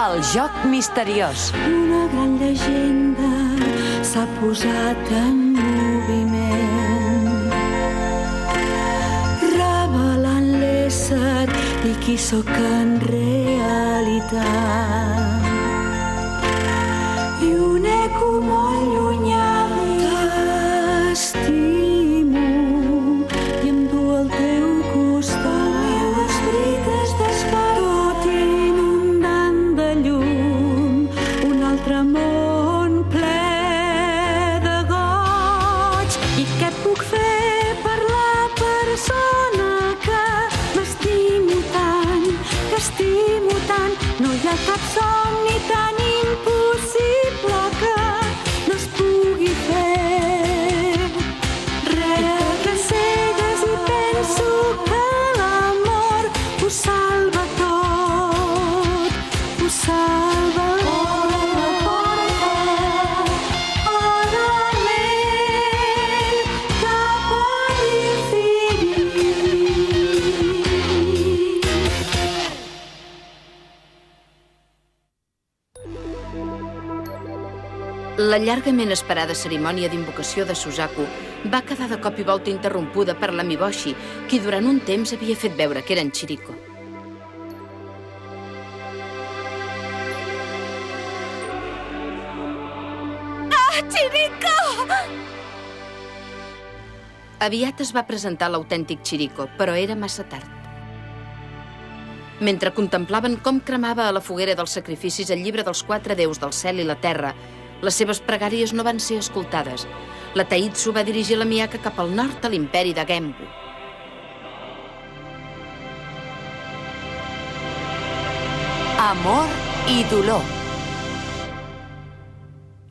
El joc misteriós. Una gran llegenda s'ha posat en moviment, revelant l'ésser i qui sóc en realitat. I un eco molt llunyà t'estimo i em du al teu costat. Meus brites despertot inundant de llum un altre món ple de goig. I què puc fer per la persona que m'estimo tant, que estimo tant? No hi ha cap somni tan impossible que no es pugui fer. Rebre cegues i penso que l'amor ho salva tot, ho salva tot. Oralment cap a l'infinit. La llargament esperada cerimònia d'invocació de Suzaku va quedar de cop i volta interrompuda per la Miboshi, qui durant un temps havia fet veure que era en Chiriko. Ah, Chiriko! Aviat es va presentar l'autèntic Chiriko, però era massa tard. Mentre contemplaven com cremava a la foguera dels sacrificis el llibre dels 4 déus del cel i la terra, les seves pregàries no van ser escoltades. La Taitsu va dirigir la Miyaka cap al nord a l'imperi de Genbu. Amor i dolor.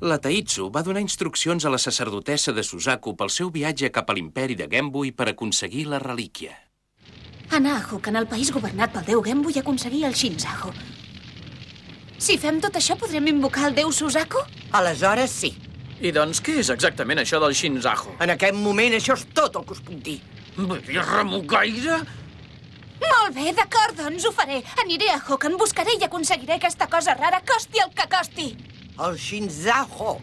La Taitsu va donar instruccions a la sacerdotessa de Suzaku pel seu viatge cap a l'imperi de Genbu i per aconseguir la relíquia. Anar a Hokan, el país governat pel déu Genbu, i aconseguir el Shinzaku. Si fem tot això, podrem invocar el déu Suzaku? Aleshores, sí. I doncs, què és exactament això del Shinzaku? En aquest moment, això és tot el que us puc dir. Bé, remugaire? Molt bé, d'acord, doncs ho faré. Aniré a Hokan, buscaré i aconseguiré aquesta cosa rara, costi el que costi. El Shinzaku.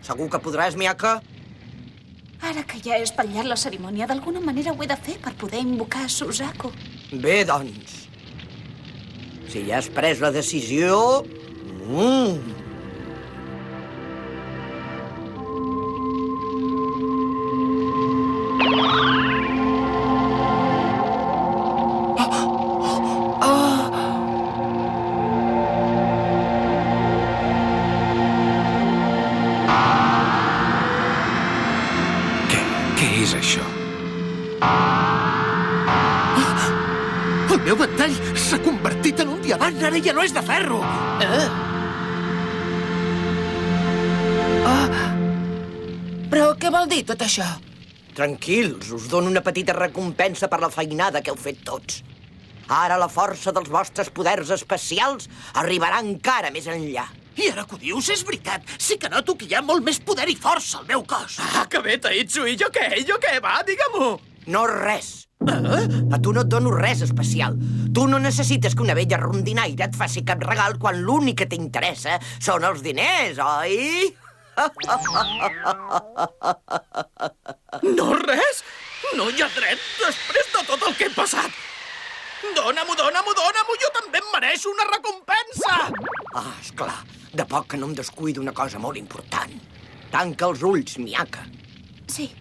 Segur que podràs, Miyaka? Ara que ja he espatllat la cerimònia, d'alguna manera ho he de fer per poder invocar Suzaku. Bé, doncs. Si ja has pres la decisió... Què és això? El meu ventall s'ha convertit en un diamant, ara ja no és de ferro! Però què vol dir tot això? Tranquils, us dono una petita recompensa per la feinada que heu fet tots. Ara la força dels vostres poders especials arribarà encara més enllà. I ara que ho dius, és veritat. Sí que noto que hi ha molt més poder i força al meu cos. Ah, que bé, Taitsu. I jo què? Va, digue-m'ho. No res. A tu no et dono res especial. Tu no necessites que una vella rondinaire et faci cap regal quan l'únic que t'interessa són els diners, oi? No res? No hi ha dret després de tot el que he passat. Dóna-m'ho, jo també em mereixo una recompensa! Ah, esclar, de poc que no em descuido una cosa molt important. Tanca els ulls, Miyaka. Sí.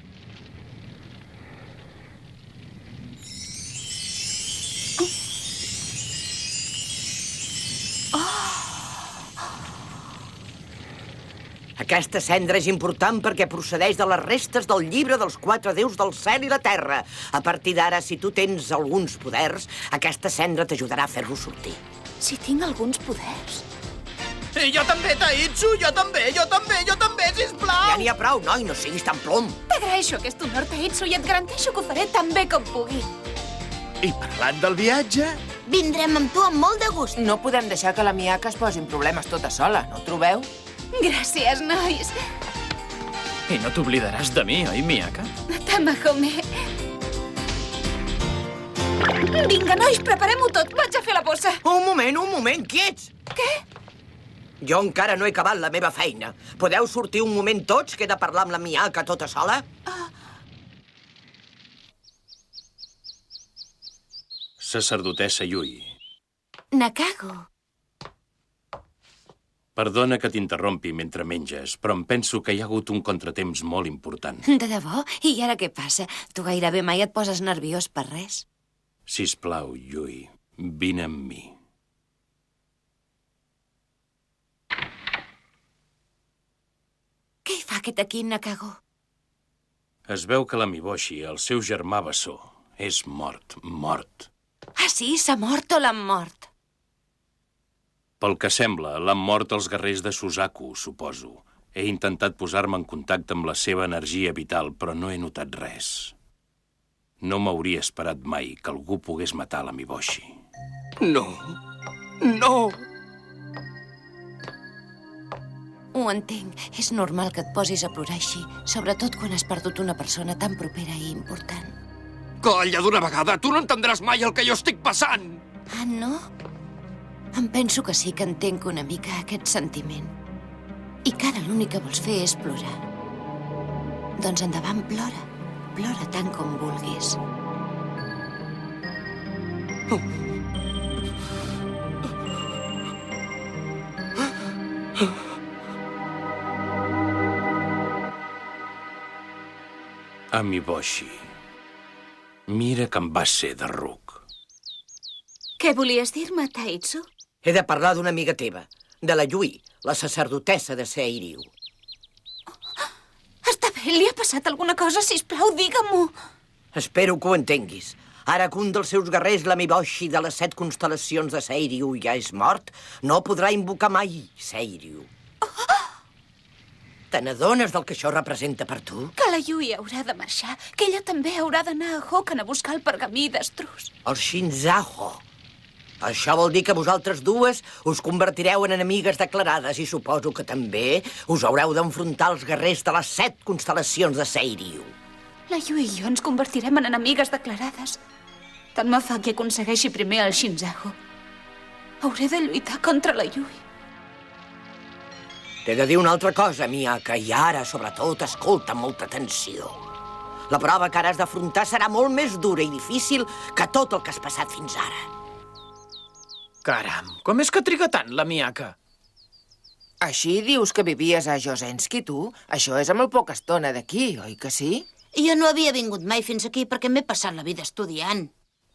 Aquesta cendra és important perquè procedeix de les restes del llibre dels 4 déus del cel i la terra. A partir d'ara, si tu tens alguns poders, aquesta cendra t'ajudarà a fer-lo sortir. Si tinc alguns poders... I jo també, Taitsu, jo també, sisplau! Ja n'hi ha prou, noi, no siguis tan plom. T'agraeixo aquest honor, Taitsu, i et garanteixo que ho faré tan bé com pugui. I parlant del viatge... Vindrem amb tu amb molt de gust. No podem deixar que la Miyaka es posi en problemes tota sola, no ho trobeu? Gràcies, nois. I no t'oblidaràs de mi, oi, Miyaka? Tamahome. Vinga, nois, preparem-ho tot. Vaig a fer la bossa. Un moment, quiets. Què? Jo encara no he acabat la meva feina. Podeu sortir un moment tots, que he de parlar amb la Miyaka tota sola? Sacerdotessa Yui. Nakago. Perdona que t'interrompi mentre menges, però em penso que hi ha hagut un contratemps molt important. De debò? I ara què passa? Tu gairebé mai et poses nerviós per res. Sisplau, Yui, vine amb mi. Què hi fa aquest aquí, Nakago? Es veu que la Miboshi, el seu germà bessó, és mort. Ah, sí? S'ha mort o l'han mort? Pel que sembla, l'han mort els guerrers de Suzaku, suposo. He intentat posar-me en contacte amb la seva energia vital, però no he notat res. No m'hauria esperat mai que algú pogués matar la Miboshi. No! No! Ho entenc. És normal que et posis a plorar així, sobretot quan has perdut una persona tan propera i important. Colla, d'una vegada! Tu no entendràs mai el que jo estic passant! Ah, no? Em penso que sí que entenc una mica aquest sentiment. I que ara l'únic que vols fer és plorar. Doncs endavant, plora. Plora tant com vulguis. Amiboshi, mira que em vas ser de ruc. Què volies dir-me, Taitsu? He de parlar d'una amiga teva, de la Yui, la sacerdotessa de Seiryu. Està bé, li ha passat alguna cosa? Sisplau, digue-m'ho. Espero que ho entenguis. Ara que un dels seus guerrers, la Miboshi de les 7 constel·lacions de Seiryu, ja és mort, no podrà invocar mai Seiryu. Te n'adones del que això representa per tu? Que la Yui haurà de marxar, que ella també haurà d'anar a Hokan a buscar el pergamí d'Estrus. El Shinzaho. Això vol dir que vosaltres dues us convertireu en enemigues declarades i suposo que també us haureu d'enfrontar als guerrers de les 7 constel·lacions de Seiryu. La Yui i jo ens convertirem en enemigues declarades. Tant me fa que aconsegueixi primer el Shinzaho. Hauré de lluitar contra la Yui. T'he de dir una altra cosa, Miyaka, i ara, sobretot, escolta amb molta atenció. La prova que ara has d'afrontar serà molt més dura i difícil que tot el que has passat fins ara. Caram, com és que triga tant, la Miyaka? Així dius que vivies a Josenski, tu? Això és a molt poca estona d'aquí, oi que sí? Jo no havia vingut mai fins aquí perquè m'he passat la vida estudiant.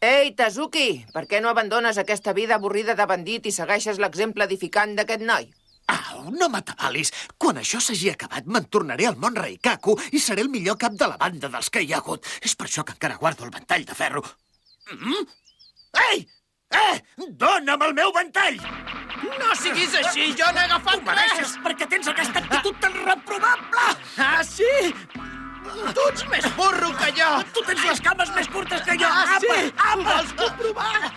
Ei, Tazuki, per què no abandones aquesta vida avorrida de bandit i segueixes l'exemple edificant d'aquest noi? Au, no m'atabalis. Quan això s'hagi acabat, me'n tornaré al món Reikaku i seré el millor cap de la banda dels que hi ha hagut. És per això que encara guardo el ventall de ferro. Ei! Dóna'm el meu ventall! No siguis així, jo no he agafat res! Perquè tens aquesta actitud tan reprovable! Ah, sí? Tu ets més burro que jo! Tu tens les cames més curtes que jo! Ah, sí? Apa! Ho vols comprovar?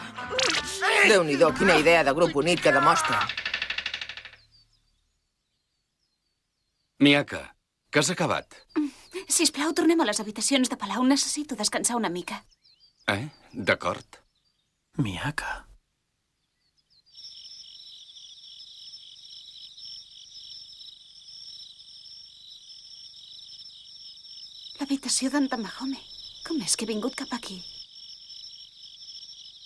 Déu-n'hi-do, quina idea de grup unit que demostra. Miyaka, que has acabat? Sisplau, tornem a les habitacions de palau. Necessito descansar una mica. D'acord. Miyaka. L'habitació d'en Tamahome. Com és que he vingut cap aquí?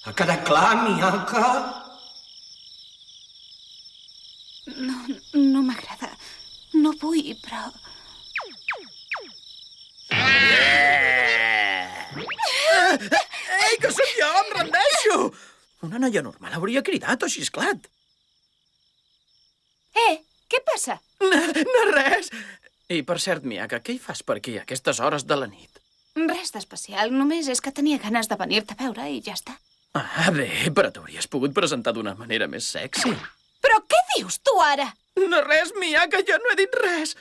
Ha quedat clar, Miyaka? No m'agrada. No vull, però... Ei, que sóc jo! Em rendeixo! Una noia normal hauria cridat o xisclat. Què passa? No res! I, per cert, Miyaka, què hi fas per aquí a aquestes hores de la nit? Res d'especial. Només és que tenia ganes de venir-te a veure i ja està. Ah, bé, però t'hauries pogut presentar d'una manera més sexy. Però què dius tu ara? No res, Miyaka, jo no he dit res.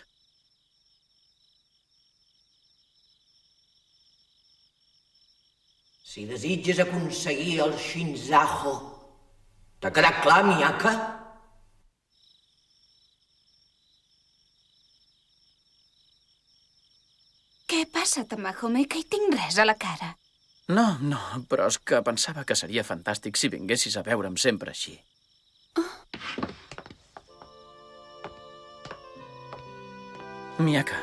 Si desitges aconseguir el Shinzaho, t'ha quedat clar, Miyaka? Què passa, Tamahome? Que hi tinc res a la cara. No, però és que pensava que seria fantàstic si vinguessis a veure'm sempre així. Miaka,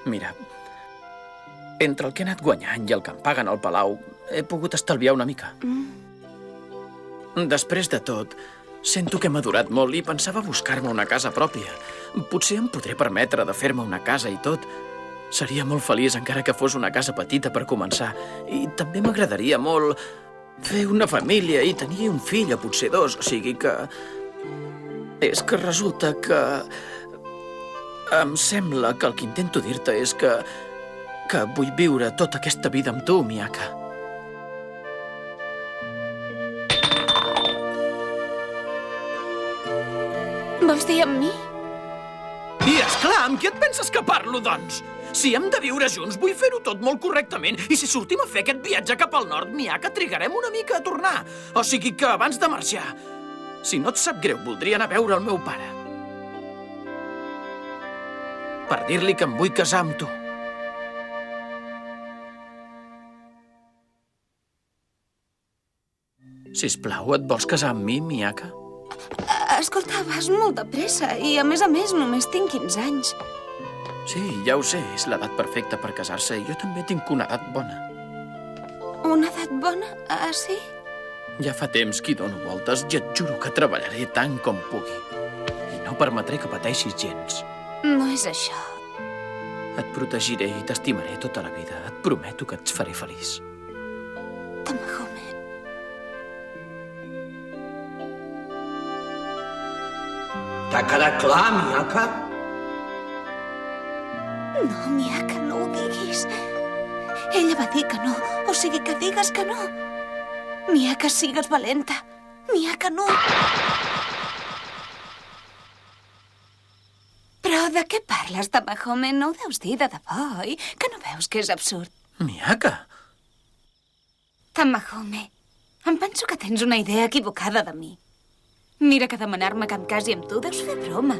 mira, entre el que he anat guanyant i el que em paguen al palau, he pogut estalviar una mica. Després de tot, sento que he madurat molt i pensava buscar-me una casa pròpia. Potser em podré permetre de fer-me una casa i tot. Seria molt feliç encara que fos una casa petita per començar. I també m'agradaria molt fer una família i tenir un fill o potser dos. O sigui que... És que resulta que... Em sembla que el que intento dir-te és que vull viure tota aquesta vida amb tu, Miaka. Vols dir amb mi? I, esclar, amb qui et penses que parlo, doncs? Si hem de viure junts, vull fer-ho tot molt correctament. I si sortim a fer aquest viatge cap al nord, Miaka, trigarem una mica a tornar. O sigui que abans de marxar, si no et sap greu, voldria anar a veure el meu pare. Per dir-li que em vull casar amb tu. Sisplau, et vols casar amb mi, Miaka? Escolta, vas molt de pressa i, a més, només tinc 15 anys. Sí, ja ho sé, és l'edat perfecta per casar-se i jo també tinc una edat bona. Una edat bona? Ah, sí? Ja fa temps que hi dono voltes i et juro que treballaré tant com pugui. I no permetré que pateixis gens. No és això. Et protegiré i t'estimaré tota la vida. Et prometo que et faré feliç. Tamahome. T'ha quedat clar, Miaka? No, Miaka, no ho diguis. Ella va dir que no, o sigui que digues que no. Miaka, sigues valenta. Miaka, no. Però de què parles, Tamahome? No ho deus dir de debò, oi? Que no veus que és absurd? Miaka! Tamahome, em penso que tens una idea equivocada de mi. Mira que demanar-me que em casi amb tu deus fer broma.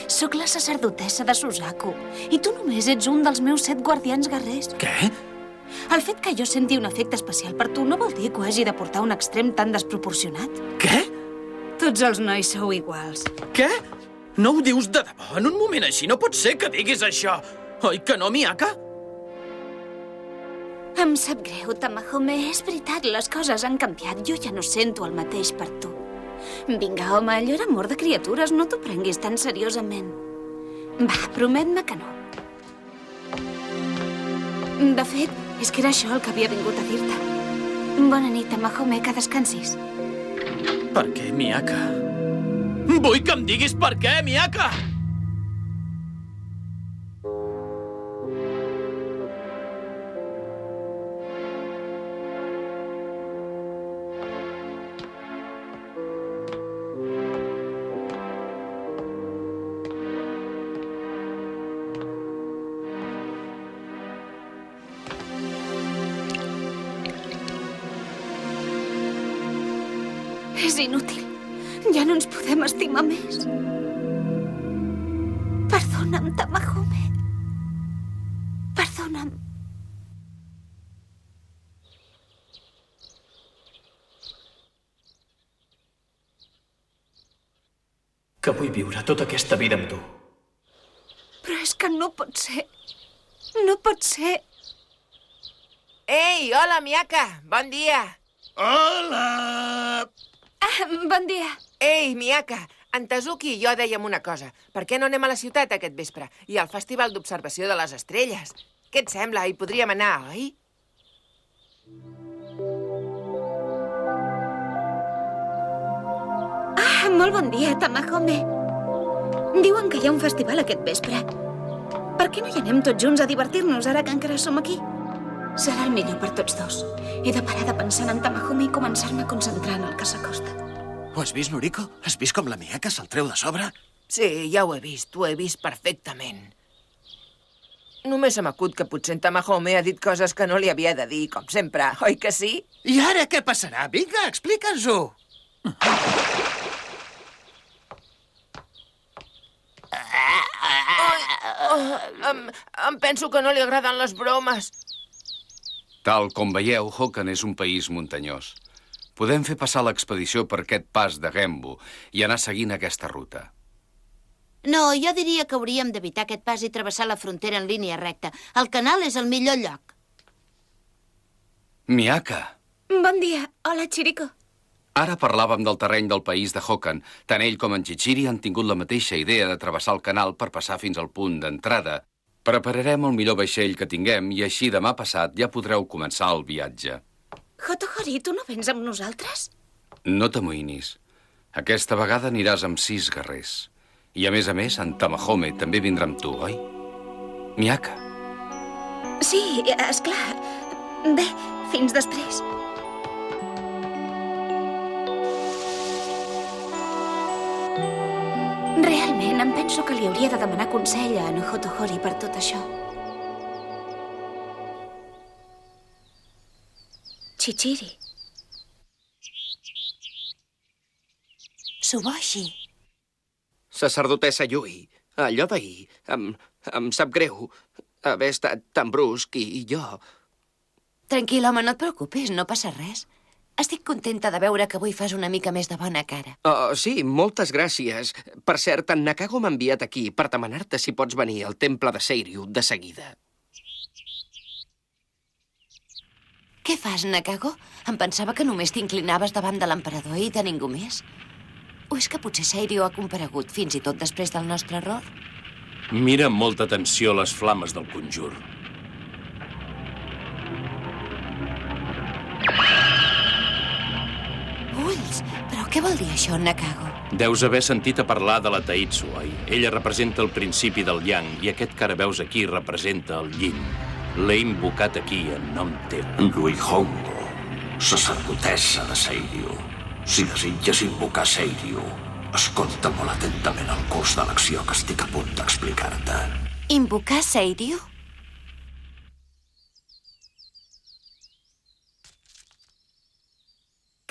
Sóc la sacerdotessa de Suzaku i tu només ets un dels meus 7 guardians guerrers. Què? El fet que jo senti un afecte especial per tu no vol dir que ho hagi de portar a un extrem tan desproporcionat. Què? Tots els nois sou iguals. Què? No ho dius de debò? En un moment així no pot ser que diguis això. Oi que no, Miaka? Em sap greu, Tamahome. És veritat, les coses han canviat. Jo ja no sento el mateix per tu. Vinga, home, allò era amor de criatures. No t'ho prenguis tan seriosament. Va, promet-me que no. De fet, és que era això el que havia vingut a dir-te. Bona nit, Tamahome, que descansis. Per què, Miaka? Vull que em diguis per què, Miaka! És inútil. Ja no ens podem estimar més. Perdona'm, Tamahome. Perdona'm. Que vull viure tota aquesta vida amb tu. Però és que no pot ser. No pot ser. Ei, hola, Miaka. Bon dia. Hola! Bon dia. Ei, Miaka, en Tazuki i jo dèiem una cosa. Per què no anem a la ciutat aquest vespre? I al Festival d'Observació de les Estrelles. Què et sembla? Hi podríem anar, oi? Molt bon dia, Tamahome. Diuen que hi ha un festival aquest vespre. Per què no hi anem tots junts a divertir-nos ara que encara som aquí? Serà el millor per tots dos. He de parar de pensar en Tamahome i començar-me a concentrar en el que s'acosta. Ho has vist, Noriko? Has vist com la Miaka se'l treu de sobre? Sí, ja ho he vist perfectament. Només se m'acut que potser en Tamahome ha dit coses que no li havia de dir, com sempre, oi que sí? I ara què passarà? Vinga, explica'ns-ho! Em penso que no li agraden les bromes. Tal com veieu, Hokan és un país muntanyós. Podem fer passar l'expedició per aquest pas de Genbu i anar seguint aquesta ruta. No, jo diria que hauríem d'evitar aquest pas i travessar la frontera en línia recta. El canal és el millor lloc. Miaka, Bon dia. Hola, Chiriko. ara parlàvem del terreny del país de Hokan. Tant ell com en Chichiri han tingut la mateixa idea de travessar el canal per passar fins al punt d'entrada. Prepararem el millor vaixell que tinguem i així demà passat ja podreu començar el viatge. Hotohori, tu no vens amb nosaltres? No t'amoïnis. Aquesta vegada aniràs amb 6 guerrers. I a més, en Tamahome també vindrà amb tu, oi? Miaka. Sí, esclar. Bé, fins després. Realment, em penso que li hauria de demanar consell a en Hotohori per tot això. Chichiri. Suboshi. Sacerdotessa Yui, allò d'ahir em sap greu haver estat tan brusc i jo... Tranquil, home, no et preocupis, no passa res. Estic contenta de veure que avui fas una mica més de bona cara. Oh, sí, moltes gràcies. Per cert, en Nakago m'ha enviat aquí per demanar-te si pots venir al temple de Seiryu de seguida. Què fas, Nakago? Em pensava que només t'inclinaves davant de l'emperador i de ningú més. O és que potser Seiryu ha comparegut fins i tot després del nostre error? Mira amb molta atenció les flames del conjur. Ulls! Però què vol dir això, Nakago? Deus haver sentit a parlar de la Taitsu, oi? Ella representa el principi del yang i aquest que ara veus aquí representa el yin. L'he invocat aquí en nom teu. Yui Hongo, sacerdotessa de Seiryu. Si desitges invocar Seiryu, escolta molt atentament el curs de l'acció que estic a punt d'explicar-te. Invocar Seiryu?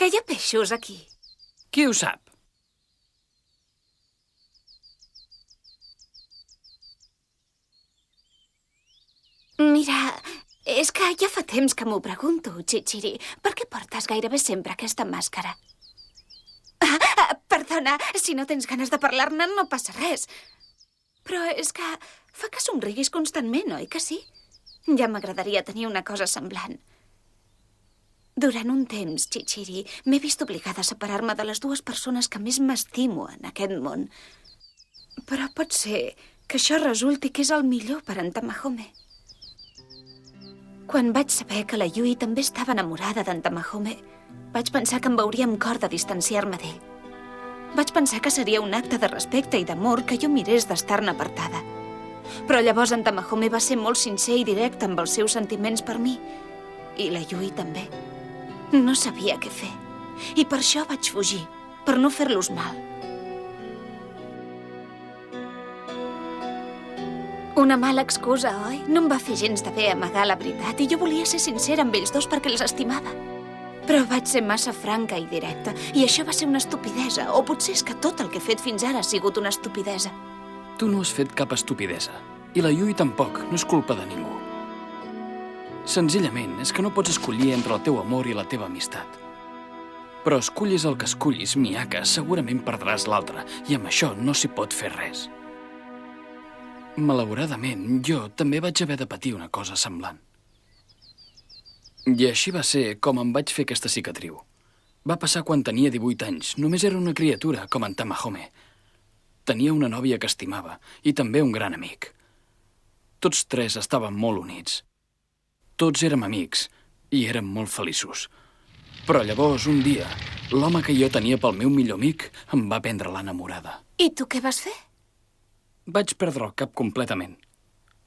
Que hi ha peixos aquí? Qui ho sap? Mira, és que ja fa temps que m'ho pregunto, Chichiri. Per què portes gairebé sempre aquesta màscara? Perdona, si no tens ganes de parlar-ne no passa res. Però és que fa que somriguis constantment, oi que sí? Ja m'agradaria tenir una cosa semblant. Durant un temps, Chichiri, m'he vist obligada a separar-me de les 2 persones que més m'estimo en aquest món. Però pot ser que això resulti que és el millor per en Tamahome. Quan vaig saber que la Yui també estava enamorada d'en Tamahome, vaig pensar que em veuria amb cor de distanciar-me d'ell. Vaig pensar que seria un acte de respecte i d'amor que jo mirés d'estar-ne apartada. Però llavors en Tamahome va ser molt sincer i directe amb els seus sentiments per mi. I la Yui també. No sabia què fer. I per això vaig fugir, per no fer-los mal. Una mala excusa, oi? No em va fer gens de bé amagar la veritat i jo volia ser sincera amb ells 2 perquè els estimava. Però vaig ser massa franca i directa i això va ser una estupidesa, o potser és que tot el que he fet fins ara ha sigut una estupidesa. Tu no has fet cap estupidesa. I la Yui tampoc, no és culpa de ningú. Senzillament és que no pots escollir entre el teu amor i la teva amistat. Però escollis el que escollis, Miaka, segurament perdràs l'altre, i amb això no s'hi pot fer res. Malauradament, jo també vaig haver de patir una cosa semblant. I així va ser com em vaig fer aquesta cicatriu. Va passar quan tenia 18 anys. Només era una criatura, com en Tamahome. Tenia una nòvia que estimava, i també un gran amic. Tots 3 estaven molt units. Tots érem amics, i érem molt feliços. Però llavors, un dia, l'home que jo tenia pel meu millor amic em va prendre l'enamorada. I tu què vas fer? Vaig perdre el cap completament.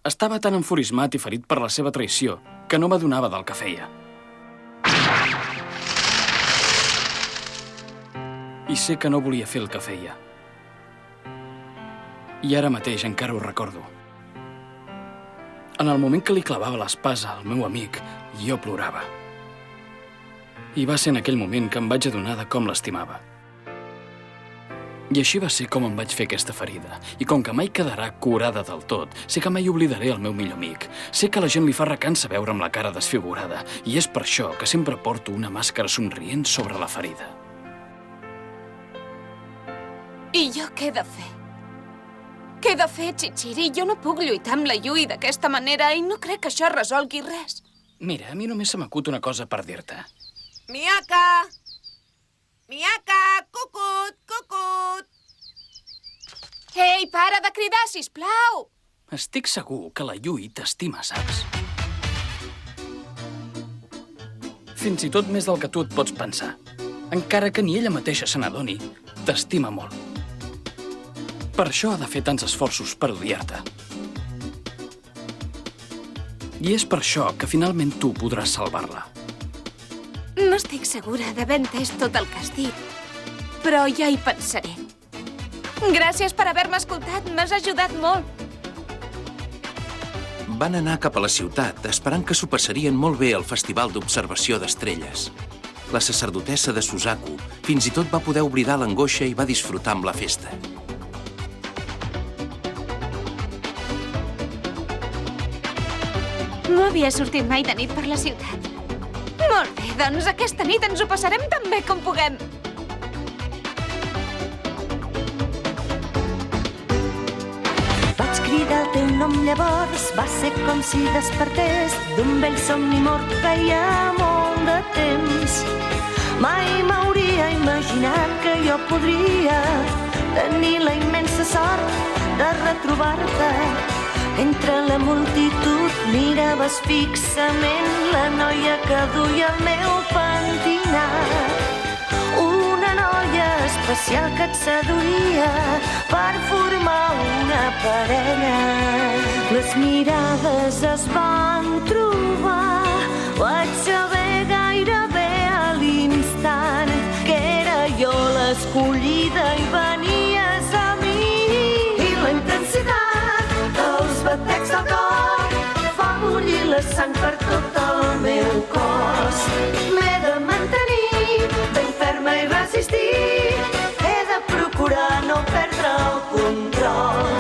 Estava tan enfurismat i ferit per la seva traïció que no m'adonava del que feia. I sé que no volia fer el que feia. I ara mateix encara ho recordo. En el moment que li clavava l'espasa al meu amic, jo plorava. I va ser en aquell moment que em vaig adonar de com l'estimava. I així va ser com em vaig fer aquesta ferida. I com que mai quedarà curada del tot, sé que mai oblidaré el meu millor amic. Sé que a la gent li fa recança veure'm la cara desfigurada. I és per això que sempre porto una màscara somrient sobre la ferida. I jo què he de fer? Què he de fer, Chichiri? Jo no puc lluitar amb la Yui d'aquesta manera i no crec que això resolgui res. Mira, a mi només se m'acut una cosa per dir-te. Miaka! Miaka! Cucut! Cucut! Ei, para de cridar, sisplau! Estic segur que la Yui t'estima, saps? Fins i tot més del que tu et pots pensar. Encara que ni ella mateixa se n'adoni, t'estima molt. Per això ha de fer tants esforços per odiar-te. I és per això que finalment tu podràs salvar-la. No estic segura d'haver entès tot el que has dit, però ja hi pensaré. Gràcies per haver-me escoltat, m'has ajudat molt. Van anar cap a la ciutat, esperant que s'ho passarien molt bé al Festival d'Observació d'Estrelles. La sacerdotessa de Suzaku fins i tot va poder oblidar l'angoixa i va disfrutar amb la festa. No havia sortit mai de nit per la ciutat. Molt bé, doncs aquesta nit ens ho passarem tan bé com puguem. Vaig cridar el teu nom llavors, va ser com si despertés d'un vell somni mort feia molt de temps. Mai m'hauria imaginat que jo podria tenir la immensa sort de retrobar-te. Entre la multitud miraves fixament la noia que duia el meu pentinat. Una noia especial que et seduïa per formar una parella. Les mirades es van trobar, vaig saber gairebé a l'instant que era jo l'escollida i venies a mi. I la intensitat dels batecs del cor fa bullir la sang per tot el meu cos. M'he de mantenir ben ferma i resistir. He de procurar no perdre el control.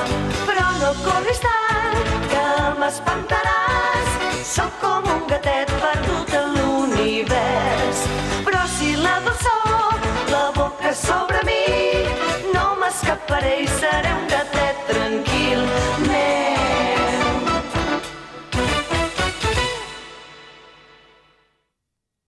Però no corris tant, que m'espantaràs. Sóc com un gatet perdut